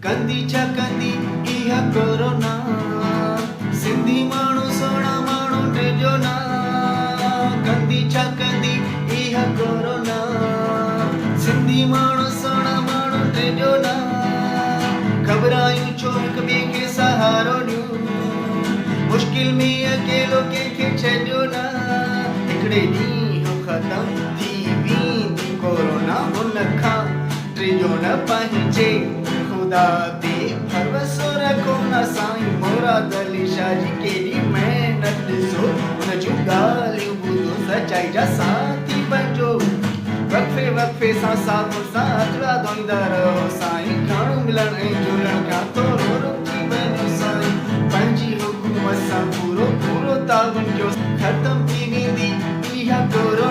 कंदी छा कंदी इहा कोरोना सिंधी माण्हू सोना माण्हू टिजो ना कंदी छा कंदी इहा कोरोना सिंधी माण्हू सोना माण्हू टिजो ना घबरायूं छो हिक ॿिए खे सहारो ॾियूं मुश्किल में अकेलो कंहिंखे छॾियो न हिकिड़े ॾींहुं ख़तमु थी वेंदी कोरोना हुन खां टिजो न पंहिंजे ख़ुदा ते भरोसो रखो न साईं मुराद अली शाह जी केॾी महिनत ॾिसो हुन जूं ॻाल्हियूं ॿुधो सचाई जा साथी बणिजो वक़्फे वक़्फे सां साथ हथड़ा धोईंदा रहो साईं घणो मिलण ऐं जुलण खां थोरो रुकी वञो साईं पंहिंजी हुकूमत सां पूरो पूरो ताउन कयो ख़तमु थी वेंदी इहा कोरोना